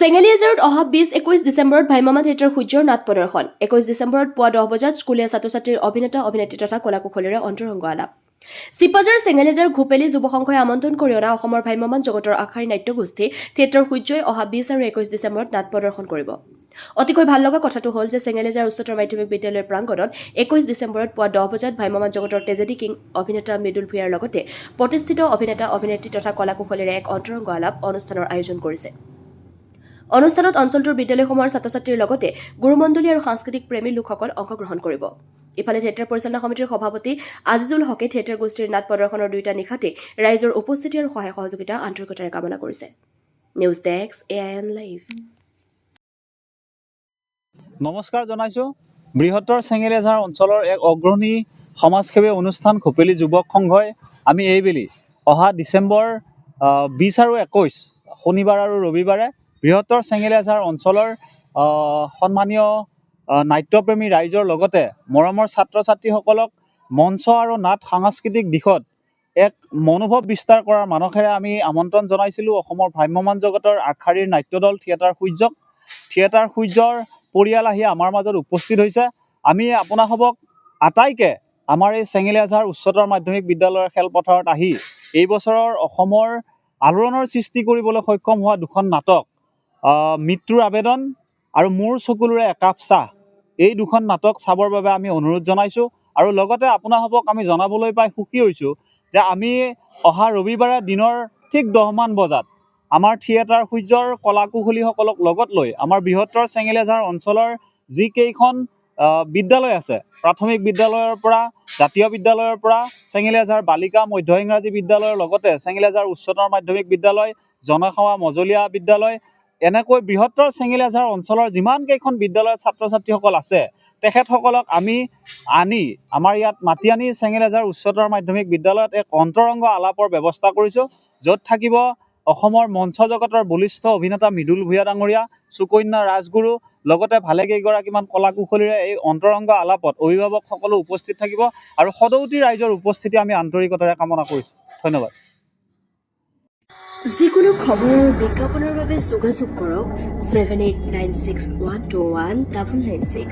চেঙেলীয়াজাৰত অহা 20-21 ডিচেম্বৰত ভাইমামা থিয়েটাৰ সূৰ্যৰ নাট প্ৰদৰ্শন 21 ডিচেম্বৰত পুৱা 10 বজাত স্কুলীয়া ছাত্ৰ ছাত্ৰীৰ অভিনেতা অভিনেত্ৰী তথা কলাকুশলীৰে অন্তৰংগ আলাপ চিপাজাৰ চেঙেলীয়াজাৰ ঘোপেলী যুৱ সংঘই আমন্ত্ৰণ কৰি অনা অসমৰ ভ্ৰাম্যমাণ জগতৰ আগশাৰীৰ নাট্যগোষ্ঠী থিয়েটাৰ সূৰ্যই অহা 20 আৰু 21 ডিচেম্বৰত নাট প্ৰদৰ্শন কৰিব অতিকৈ ভাল লগা কথাটো হ'ল যে চেঙেলীয়াজাৰ উচ্চতৰ মাধ্যমিক বিদ্যালয়ৰ প্ৰাংগণত 21 ডিচেম্বৰত পুৱা 10 বজাত ভ্ৰাম্যমাণ জগতৰ তেজেদি কিং অভিনেতা মৃদুল ভূঞাৰ লগতে প্ৰতিষ্ঠিত অভিনেতা অভিনেত্ৰী তথা কলাকুশলীৰে এক অন্তৰংগ আলাপ অনুষ্ঠানৰ আয়োজন কৰিছে অনুষ্ঠানত অঞ্চলটোৰ বিদ্যালয়সমূহৰ ছাত্ৰ ছাত্ৰীৰ লগতে গুৰুমণ্ডলী আৰু সাংস্কৃতিক প্ৰেমী লোকসকল অংশগ্ৰহণ কৰিব ইফালে থিয়েটাৰ পৰিচালনা সমিতিৰ সভাপতি আজিজুল হকে থিয়েটাৰ গোষ্ঠীৰ নাট প্ৰদৰ্শনৰ দুয়োটা নিশাতে ৰাইজৰ উপস্থিতি আৰু সহায় সহযোগিতা আন্তৰিকতাৰে কামনা কৰিছে নিউজ ডেস্ক AIN লাইভ নমস্কাৰ জনাইছোঁ বৃহত্তৰ চেঙেলীয়াজাৰ অঞ্চলৰ এক অগ্ৰণী সমাজসেৱী অনুষ্ঠান ঘোপেলী যুৱক সংঘই আমি এইবেলি অহা ডিচেম্বৰ 20 আৰু 21 শনিবাৰ আৰু ৰবিবাৰে বৃহত্তৰ চেঙেলীয়াজাৰ অঞ্চলৰ সন্মানীয় নাট্যপ্ৰেমী ৰাইজৰ লগতে মৰমৰ ছাত্ৰ ছাত্ৰীসকলক মঞ্চ আৰু নাট সাংস্কৃতিক দিশত এক মনোভাৱ বিস্তাৰ কৰাৰ মানসেৰে আমি আমন্ত্ৰণ জনাইছিলোঁ অসমৰ ভ্ৰাম্যমাণ জগতৰ আগশাৰীৰ নাট্যদল থিয়েটাৰ সূৰ্যক থিয়েটাৰ সূৰ্যৰ পৰিয়াল আহি আমাৰ মাজত উপস্থিত হৈছে আমি আপোনাসবক আটাইকে আমাৰ এই চেঙেলীয়াজাৰ উচ্চতৰ মাধ্যমিক বিদ্যালয়ৰ খেলপথাৰত আহি এই বছৰৰ অসমৰ আলোড়নৰ সৃষ্টি কৰিবলৈ সক্ষম হোৱা দুখন নাটক মৃত্যুৰ আবেদন আৰু মোৰ চকুলোৰে একাপ চাহ এই দুখন নাটক চাবৰ বাবে আমি অনুৰোধ জনাইছোঁ আৰু লগতে আপোনাসবক আমি জনাবলৈ পাই সুখী হৈছোঁ যে আমি অহা ৰবিবাৰে দিনৰ ঠিক 10 মান বজাত আমাৰ থিয়েটাৰ সূৰ্যৰ কলাকুশলীসকলক লগত লৈ আমাৰ বৃহত্তৰ চেঙেলীয়াজাৰ অঞ্চলৰ যিকেইখন বিদ্যালয় আছে প্ৰাথমিক বিদ্যালয়ৰ পৰা জাতীয় বিদ্যালয়ৰ পৰা চেঙেলীয়াজাৰ বালিকা মধ্য ইংৰাজী বিদ্যালয়ৰ লগতে চেঙেলীয়াজাৰ উচ্চতৰ মাধ্যমিক বিদ্যালয় জনসেৱা মজলীয়া বিদ্যালয় এনেকৈ বৃহত্তৰ চেঙেলীয়াজাৰ অঞ্চলৰ যিমান কেইখন বিদ্যালয়ৰ ছাত্ৰ ছাত্ৰীসকল আছে তেখেতসকলক আমি আনি আমাৰ ইয়াত মাতি আনি চেঙেলীয়াজাৰ উচ্চতৰ মাধ্যমিক বিদ্যালয়ত এক অন্তৰংগ আলাপৰ ব্যৱস্থা কৰিছোঁ য'ত থাকিব অসমৰ মঞ্চ জগতৰ বলিষ্ঠ অভিনেতা মৃদুল ভূঞা ডাঙৰীয়া সুকন্যা ৰাজগুৰু লগতে ভালেকেইগৰাকীমান কলাকুশলীৰে এই অন্তৰংগ আলাপত অভিভাৱক সকলো উপস্থিত থাকিব আৰু সদৌতি ৰাইজৰ উপস্থিতি আমি আন্তৰিকতাৰে কামনা কৰিছোঁ ধন্যবাদ যিকোনো খবৰ আৰু বিজ্ঞাপনৰ বাবে যোগাযোগ কৰক 7896121996